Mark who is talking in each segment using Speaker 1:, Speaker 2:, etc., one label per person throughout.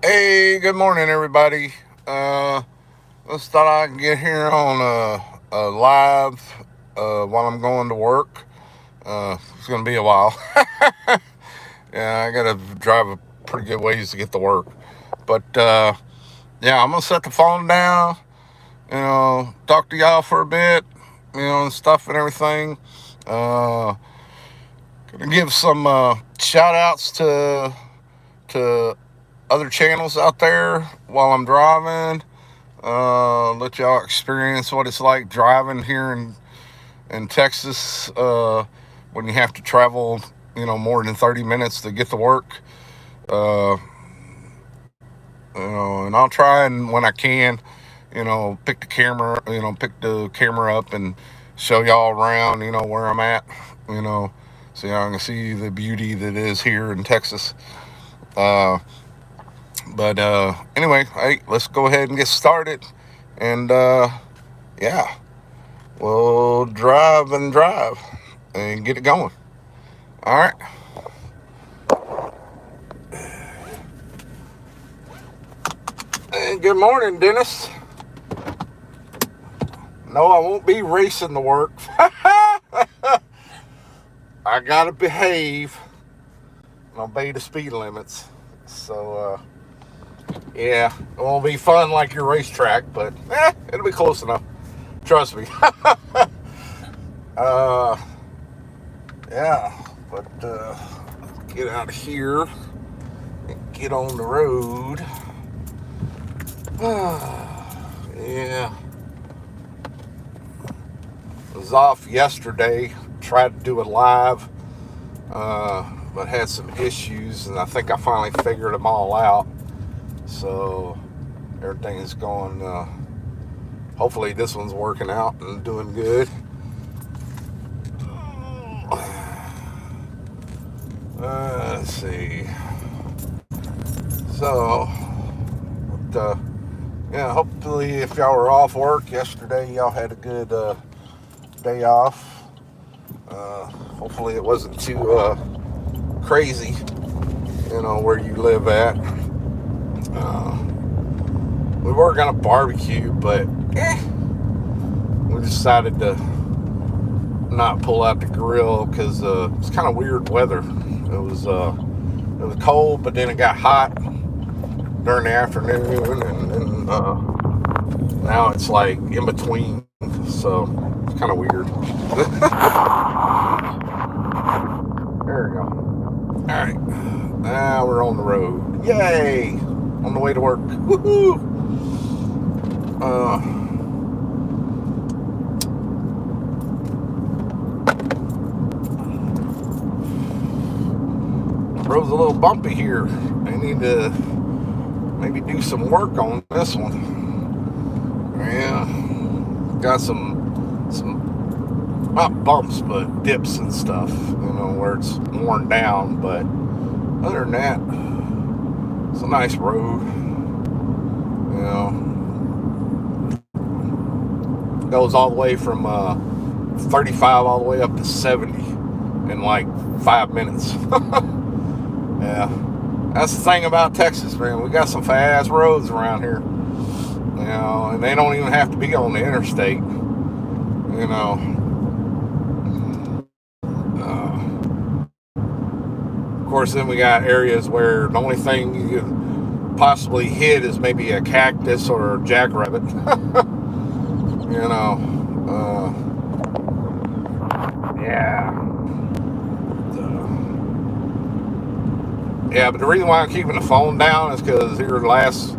Speaker 1: Hey, good morning, everybody. Just thought I'd get here on a live while I'm going to work. It's gonna be a while. Yeah, I gotta drive a pretty good ways to get to work. But yeah, I'm gonna set the phone down. Talk to y'all for a bit. And stuff and everything. Uh, Gonna give some shout outs to other channels out there while I'm driving. Let y'all experience what it's like driving here in Texas when you have to travel, more than 30 minutes to get to work. Uh, and I'll try and when I can, pick the camera up and show y'all around, where I'm at, you know, so y'all can see the beauty that is here in Texas. Uh, but anyway, hey, let's go ahead and get started. And yeah, we'll drive and get it going. All right. And good morning, Dennis. No, I won't be racing to work. I gotta behave and obey the speed limits. So yeah, it won't be fun like your racetrack, but it'll be close enough. Trust me. uh, yeah, but get out of here and get on the road. Yeah, was off yesterday. Tried to do it live, but had some issues, and I think I finally figured them all out. So everything is going. Hopefully, this one's working out and doing good. Let's see. So, yeah, hopefully, if y'all were off work yesterday, y'all had a good day off. Hopefully, it wasn't too crazy, where you live at. We were gonna barbecue, but we decided to not pull out the grill because it's kind of weird weather. It was cold, but then it got hot during the afternoon, and now it's like in between. So it's kind of weird. There we go. All right, now we're on the road. Yay! On the way to work. Woohoo! Road's a little bumpy here. I need to maybe do some work on this one. Yeah, got some not bumps but dips and stuff. Where it's worn down. But other than that, it's a nice road. Goes all the way from 35 all the way up to 70 in like 5 minutes. Yeah, that's the thing about Texas, man. We got some fast roads around here, and they don't even have to be on the interstate. Of course, then we got areas where the only thing you could possibly hit is maybe a cactus or a jackrabbit. Yeah. Yeah, but the reason why I'm keeping the phone down is because here the last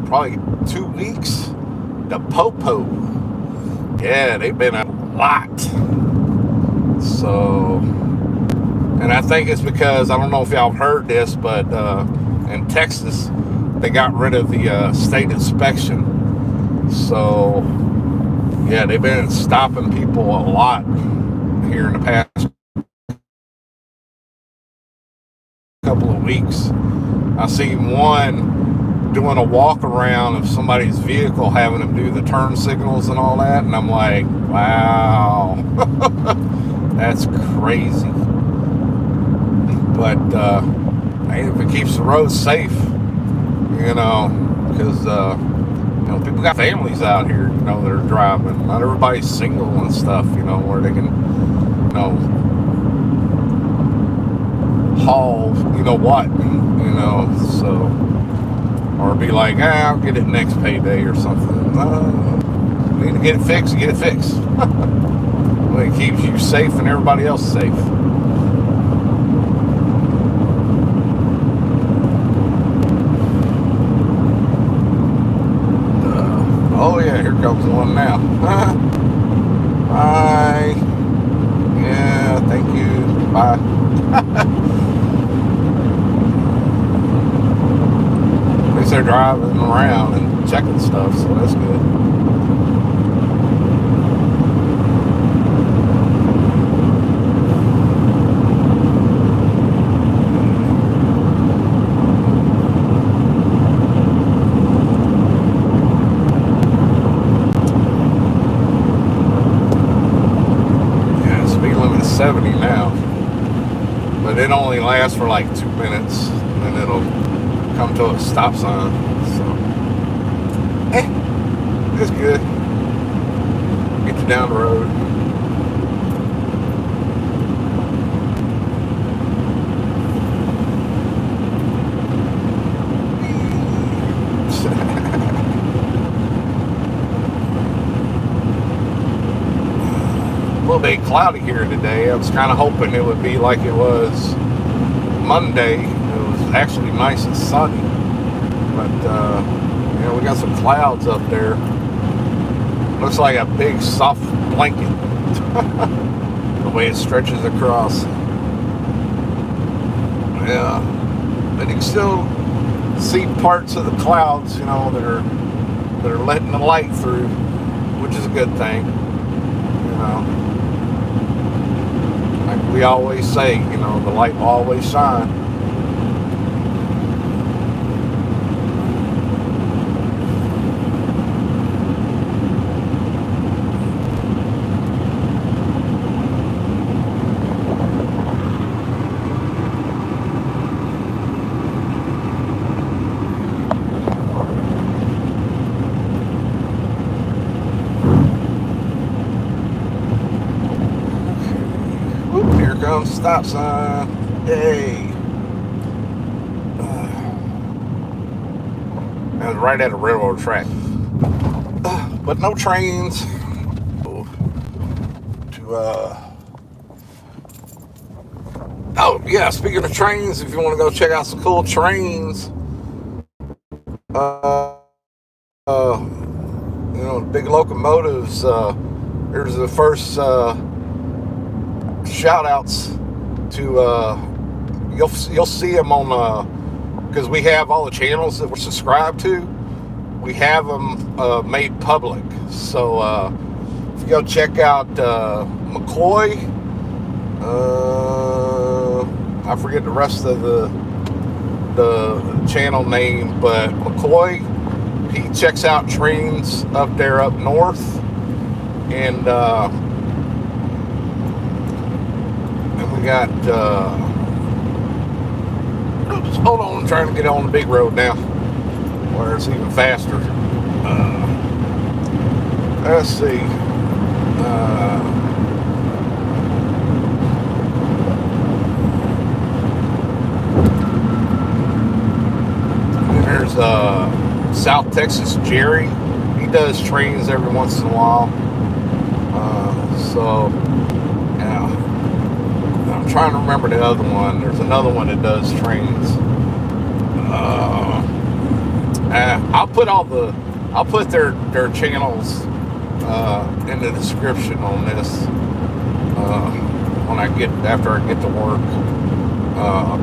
Speaker 1: probably 2 weeks, the popo, yeah, they've been a lot. So, and I think it's because, I don't know if y'all heard this, but in Texas, they got rid of the state inspection. So, yeah, they've been stopping people a lot here in the past couple of weeks. I seen one doing a walk around of somebody's vehicle, having them do the turn signals and all that, and I'm like, wow. That's crazy. But if it keeps the roads safe, because people got families out here, that are driving. Not everybody's single and stuff, where they can, haul, what, so, or be like, I'll get it next payday or something. You need to get it fixed, get it fixed. Well, it keeps you safe and everybody else safe. Oh yeah, here comes one now. Bye. Yeah, thank you. Bye. At least they're driving around and checking stuff, so that's good. Yeah, speed limit is 70 now, but it only lasts for like 2 minutes, and then it'll come to a stop sign. So, it's good. Get you down the road. A little bit cloudy here today. I was kind of hoping it would be like it was Monday. It was actually nice and sunny, but we got some clouds up there. Looks like a big soft blanket the way it stretches across. Yeah, but you can still see parts of the clouds, that are letting the light through, which is a good thing. Like we always say, the light will always shine. Here comes the stop sign. Yay. I was right at a railroad track. But no trains oh yeah, speaking of trains, if you want to go check out some cool trains, big locomotives, here's the first shoutouts to you'll see them on because we have all the channels that we're subscribed to. We have them made public. So if you go check out McCoy, I forget the rest of the channel name, but McCoy, he checks out trains up there up north, and we got oops, hold on, I'm trying to get on the big road now where it's even faster. Let's see, there's South Texas Jerry. He does trains every once in a while. So yeah, I'm trying to remember the other one. There's another one that does trains. I'll put their channels in the description on this after I get to work.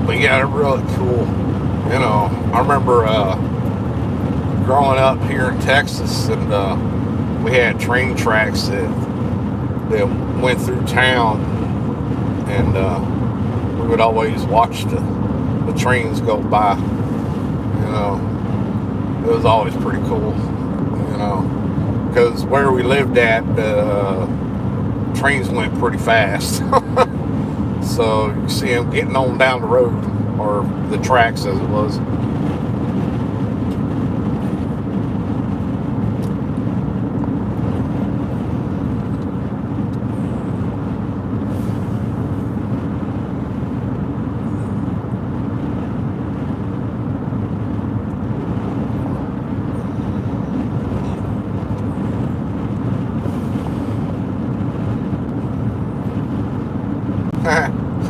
Speaker 1: But yeah, they're really cool. I remember growing up here in Texas, and we had train tracks that went through town, and we would always watch the trains go by. It was always pretty cool, because where we lived at, trains went pretty fast. So you see them getting on down the road. or the tracks as it was.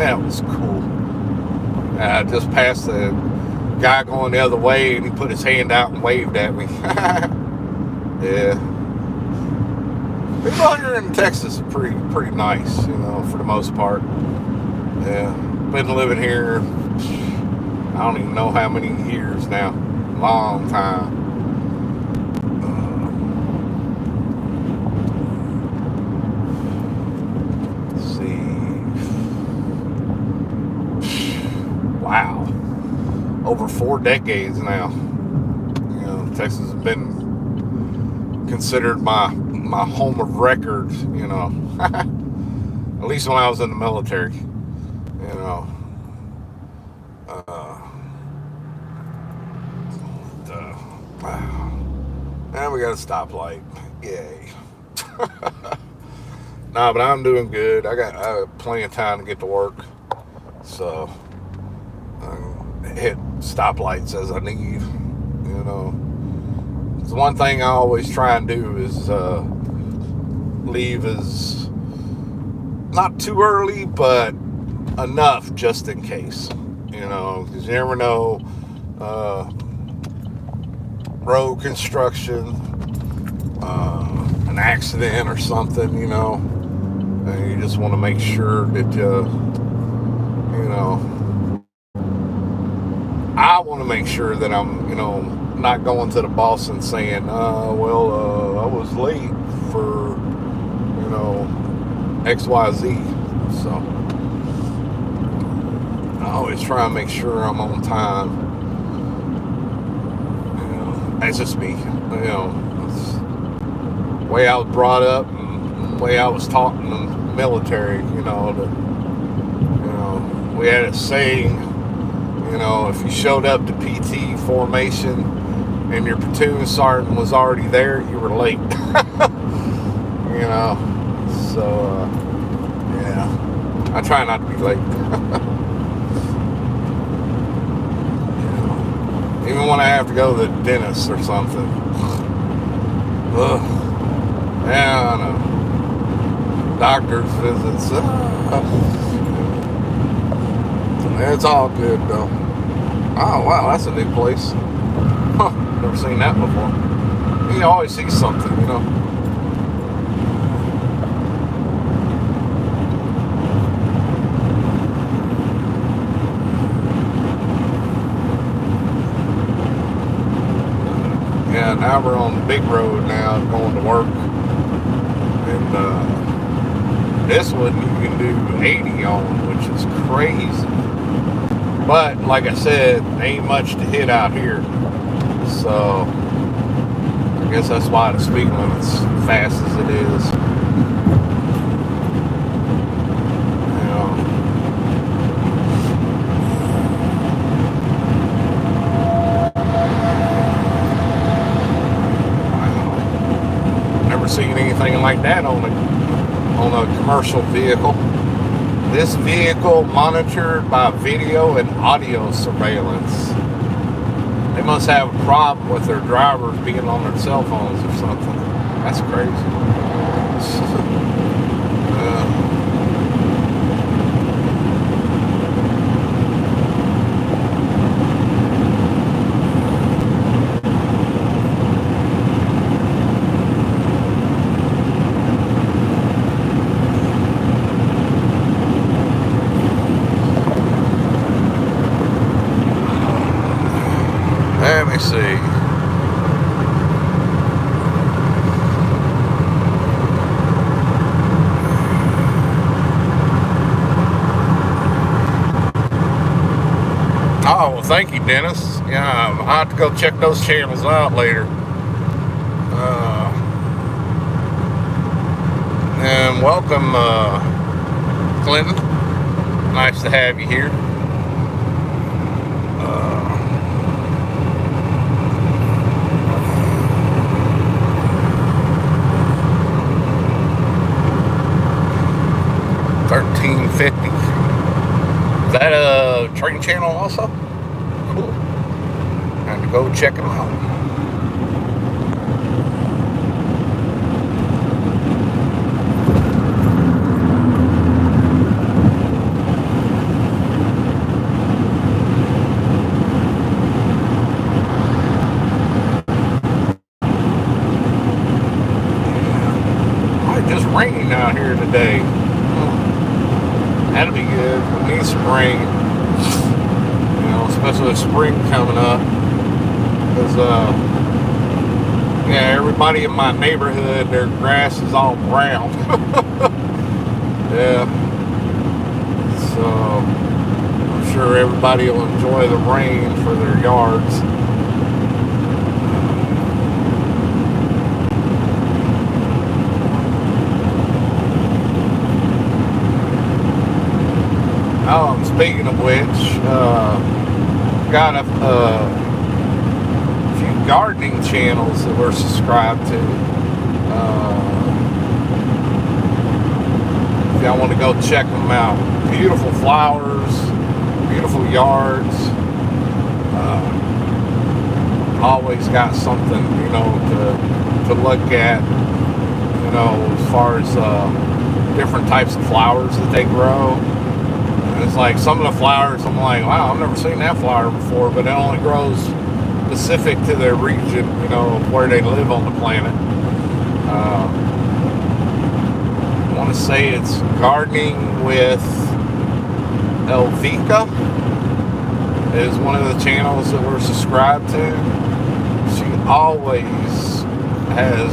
Speaker 1: That was cool. I just passed the guy going the other way, and he put his hand out and waved at me. Yeah. People here in Texas are pretty nice, for the most part. Yeah. Been living here, I don't even know how many years now. Long time. Wow, over 4 decades now. Texas has been considered my home of record. At least when I was in the military. And we got a stoplight. Yay. Nah, but I'm doing good. I got plenty of time to get to work, so hit stoplights as I need. It's one thing I always try and do is leave as not too early, but enough just in case. Because you never know, road construction, an accident or something. And you just want to make sure that I want to make sure that I'm, not going to the boss and saying, I was late for, XYZ. So I always try and make sure I'm on time. That's just me. It's the way I was brought up and the way I was taught in the military. We had a saying. If you showed up to PT formation and your platoon sergeant was already there, you were late. So yeah, I try not to be late. Even when I have to go to the dentist or something. Yeah, I know. Doctor's visits. It's all good though. Oh wow, that's a new place. Huh, never seen that before. You always see something, Yeah, now we're on the big road now, going to work. And this one you can do 80 on, which is crazy. But like I said, ain't much to hit out here. So I guess that's why the speed limit's fast as it is. Never seen anything like that on a commercial vehicle. This vehicle monitored by video and audio surveillance. They must have a problem with their drivers being on their cell phones or something. That's crazy. Let me see. Oh, well, thank you, Dennis. Yeah, I'll have to go check those channels out later. And welcome, Clinton. Nice to have you here. gardening channel also? Cool. Time to go check them out. Just raining out here today. That'll be good. We need some rain. Especially with spring coming up. Because, everybody in my neighborhood, their grass is all brown. Yeah. So, I'm sure everybody will enjoy the rain for their yards. Oh, and speaking of which, got a few gardening channels that we're subscribed to. If y'all want to go check them out, beautiful flowers, beautiful yards. Always got something, to look at. As far as different types of flowers that they grow. It's like some of the flowers, I'm like, wow, I've never seen that flower before, but it only grows specific to their region, where they live on the planet. I want to say it's Gardening with Elvika is one of the channels that we're subscribed to. She always has,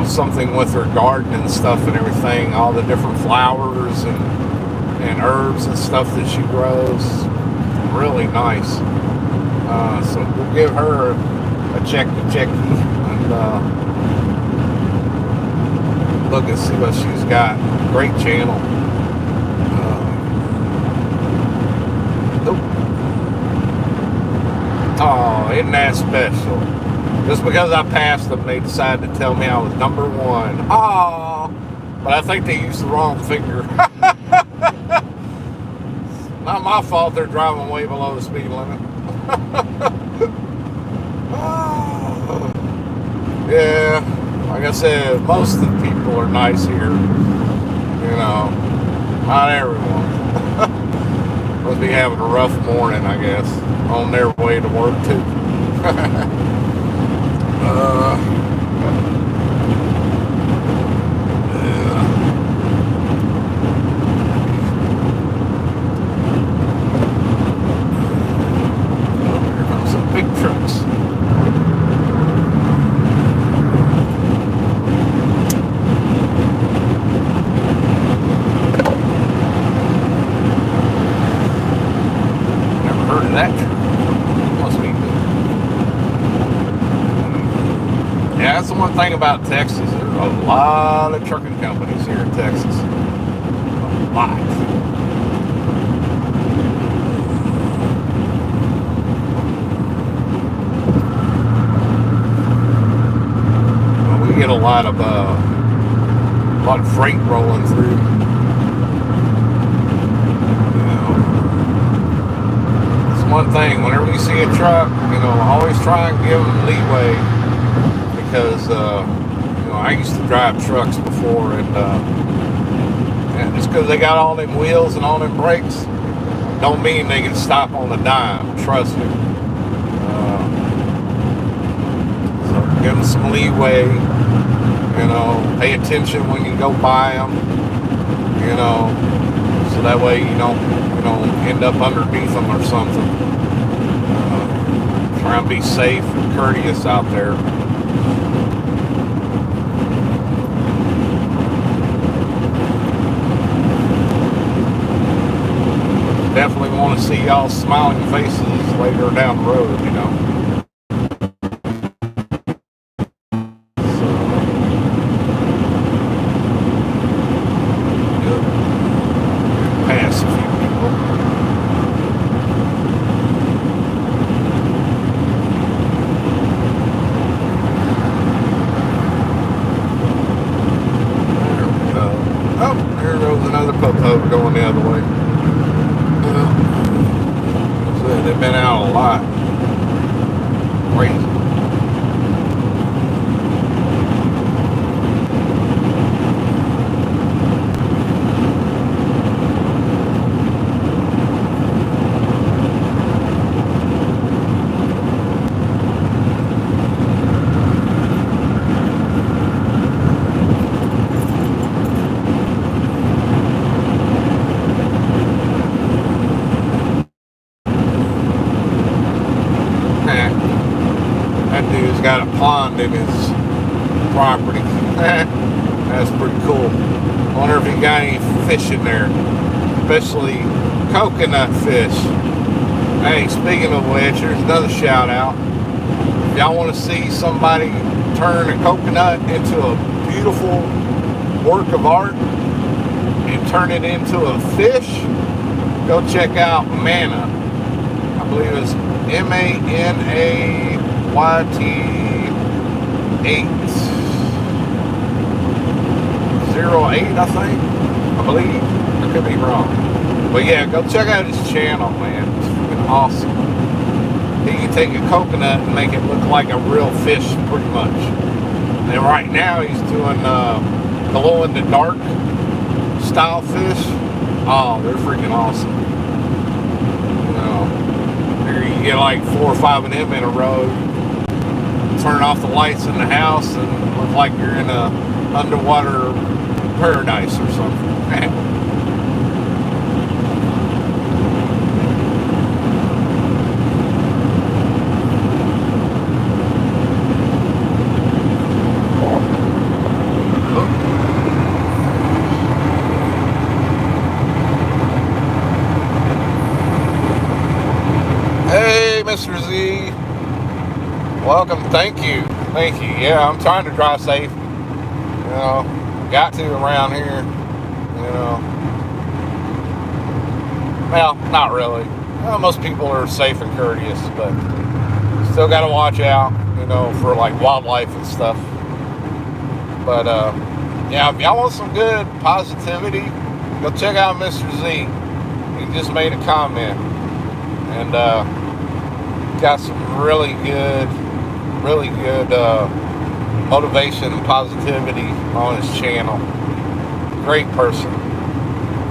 Speaker 1: something with her garden and stuff and everything, all the different flowers and herbs and stuff that she grows. Really nice. So we'll give her a checky and look and see what she's got. Great channel. Oh, isn't that special? Just because I passed them, they decided to tell me I was number one. Oh, but I think they used the wrong finger. Not my fault they're driving way below the speed limit. Yeah, like I said, most of the people are nice here. Not everyone. Must be having a rough morning, I guess, on their way to work too. Here comes some big trucks. Never heard of that truck. Must be good. Yeah, that's the one thing about Texas. There's a lot of trucking companies here in Texas. A lot. Well, we get a lot of freight rolling through. It's one thing. Whenever you see a truck, always try and give them leeway. Because, I used to drive trucks before, and just because they got all them wheels and all them brakes, don't mean they can stop on a dime, trust me. So give them some leeway, pay attention when you go by them, so that way you don't, end up underneath them or something. Try and be safe and courteous out there. Definitely want to see y'all smiling faces later down the road, So, good. Pass a few people. There we go. Oh, there goes another popo going the other way. They've been out a lot. Crazy. That dude's got a pond in his property. That's pretty cool. Wonder if he got any fish in there, especially coconut fish. Hey, speaking of which, here's another shout out. If y'all want to see somebody turn a coconut into a beautiful work of art and turn it into a fish, go check out Mana. I believe it's MANAYT808, I think. I believe. I could be wrong. But yeah, go check out his channel, man. It's freaking awesome. He can take a coconut and make it look like a real fish, pretty much. And right now he's doing glow in the dark style fish. Oh, they're freaking awesome. You know, here you get like 4 or 5 of them in a row. Turn off the lights in the house and look like you're in a underwater paradise or something. Hey, Mr. Z. Welcome. Thank you. Yeah, I'm trying to drive safe. You know, got to around here. You know, well, not really. Well, most people are safe and courteous, but still got to watch out. You know, for like wildlife and stuff. But yeah, if y'all want some good positivity, go check out Mr. Z. He just made a comment and got some really good motivation and positivity on his channel. Great person.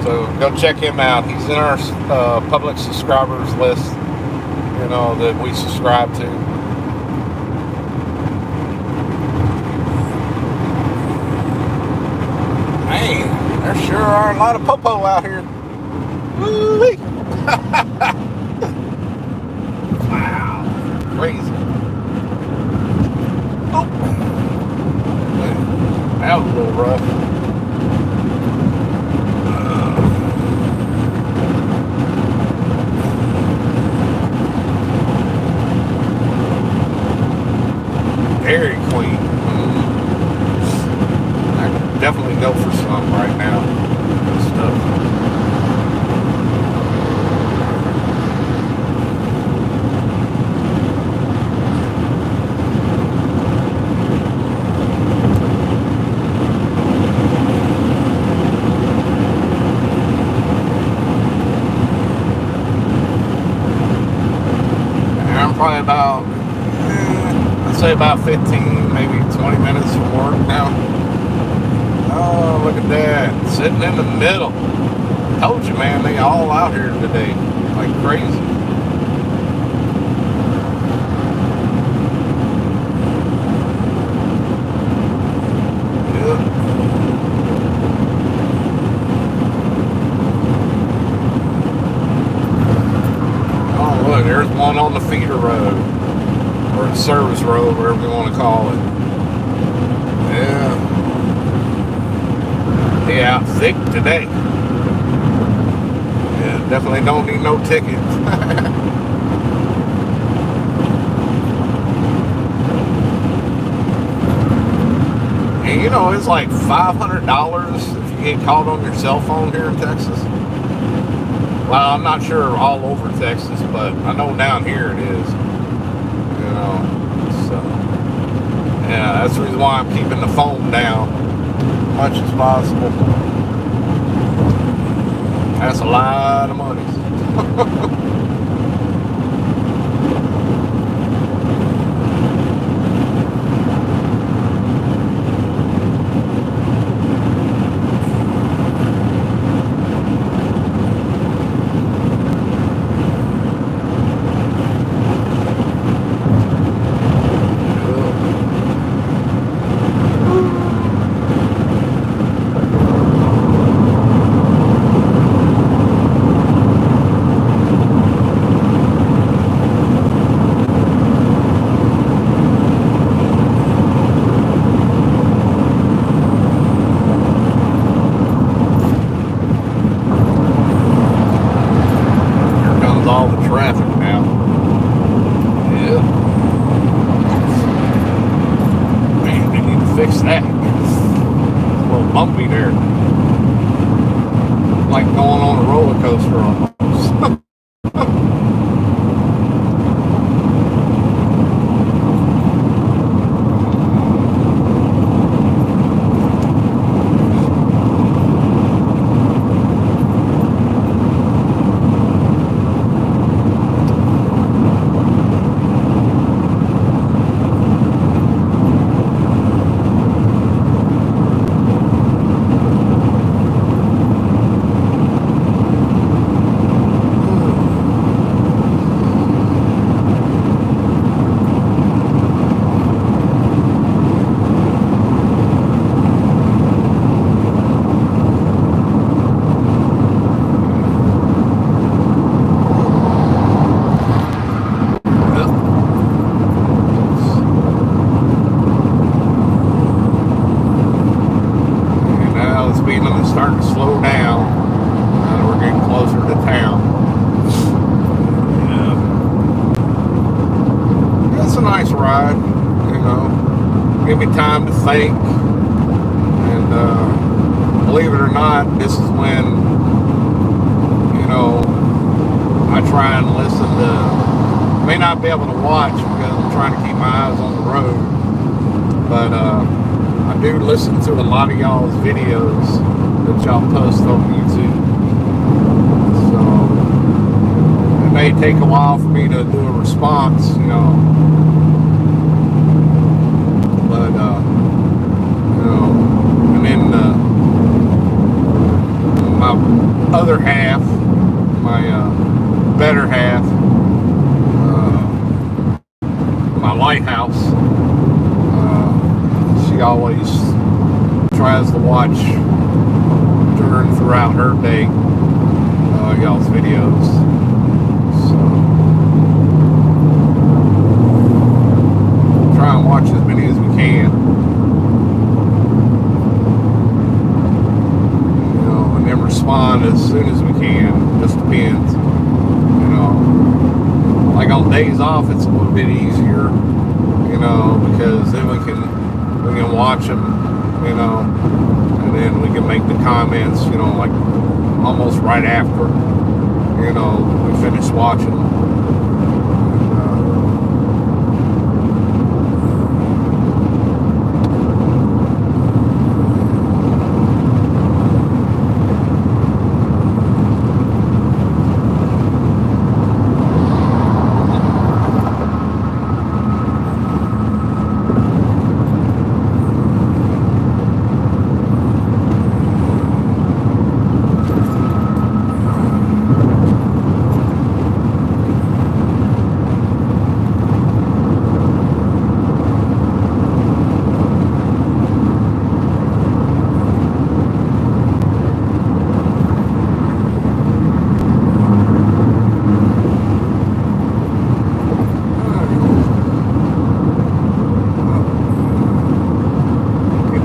Speaker 1: So go check him out. He's in our public subscribers list, you know, that we subscribe to. Man, there sure are a lot of popo out here. Woo-wee. Wow. Crazy. Oh. That was a little rough. Dairy Queen. I could definitely go for some right now. Good stuff. Probably about, I'd say about 15, maybe 20 minutes from work now. Oh, look at that. Sitting in the middle. Told you, man, they all out here today. Like crazy. Yeah. Look, there's one on the feeder road, or the service road, whatever you want to call it. Yeah. He out thick today. Yeah, definitely don't need no ticket. And you know, it's like $500 if you get caught on your cell phone here in Texas. Well, I'm not sure all over Texas, but I know down here it is. You know, so yeah, that's the reason why I'm keeping the phone down as much as possible. That's a lot of money. all the traffic now. Yeah. Man, they need to fix that. It's a little bumpy there. Like going on a roller coaster almost. Starting to slow down. We're getting closer to town. Yeah. It's a nice ride, you know. Give me time to think. And believe it or not, this is when, you know, I try and listen to, may not be able to watch because I'm trying to keep my eyes on the road, but I do listen to a lot of y'all's videos that y'all post on YouTube. So it may take a while for me to do a response, you know. But you know, and then my other half, my better half, my lighthouse, she always tries to watch throughout her day y'all's videos. So try and watch as many as we can, you know, and then respond as soon as we can. Just depends, you know. Like on days off, it's a little bit easier, you know, because then we can watch them, you know, and then we can make the comments, you know, like almost right after, you know, we finish watching.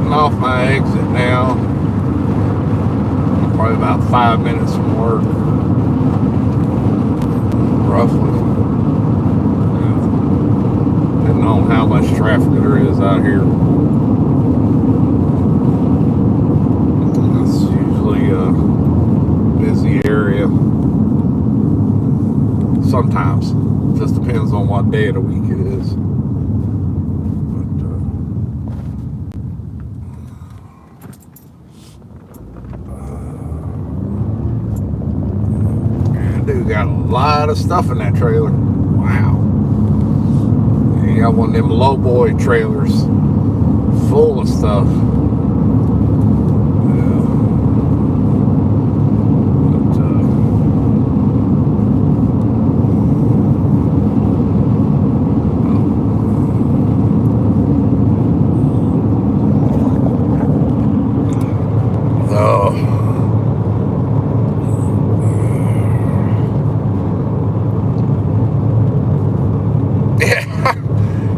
Speaker 1: Off my exit now. Probably about 5 minutes from work, roughly. Depending on how much traffic there is out here. It's usually a busy area. Sometimes. Just depends on what day of the week it is. Dude got a lot of stuff in that trailer. Wow. He got one of them low boy trailers full of stuff.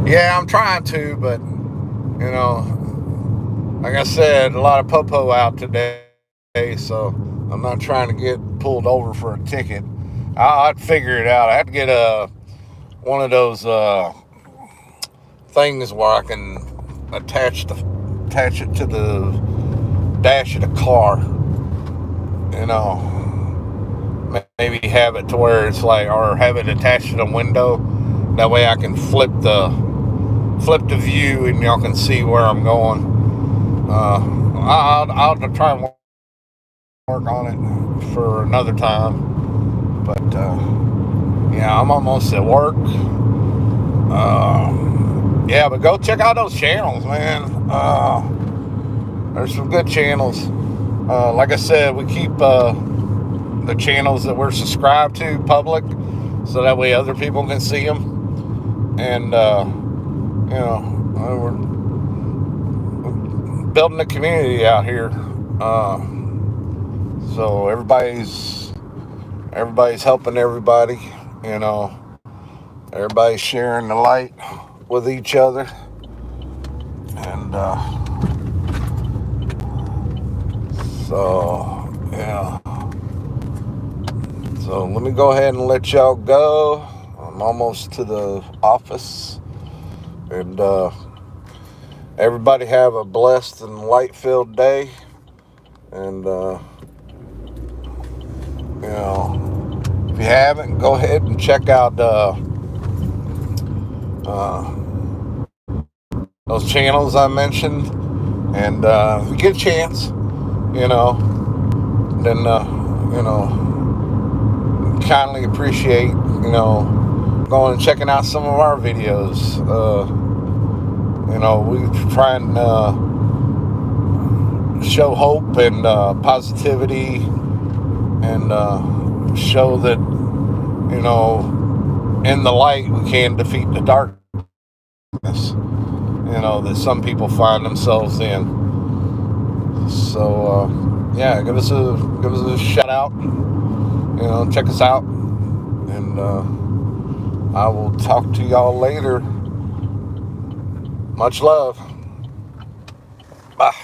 Speaker 1: Yeah, I'm trying to, but, you know, like I said, a lot of popo out today, so I'm not trying to get pulled over for a ticket. I'd figure it out. I'd get one of those things where I can attach it to the dash of the car. You know, maybe have it to where it's like, or have it attached to the window. That way I can flip the view and y'all can see where I'm going. I'll try and work on it for another time. But yeah, I'm almost at work. Yeah, but go check out those channels, man. There's some good channels. Like I said, we keep the channels that we're subscribed to public, so that way other people can see them. And we're building a community out here. So everybody's helping everybody. Everybody's sharing the light with each other. And so yeah. So let me go ahead and let y'all go. I'm almost to the office. And everybody have a blessed and light-filled day. And if you haven't, go ahead and check out those channels I mentioned. And if you get a chance, then kindly appreciate going and checking out some of our videos. We try and show hope and positivity, and show that in the light we can defeat the darkness that some people find themselves in. So yeah, give us a shout out. Check us out, and I will talk to y'all later. Much love. Bye.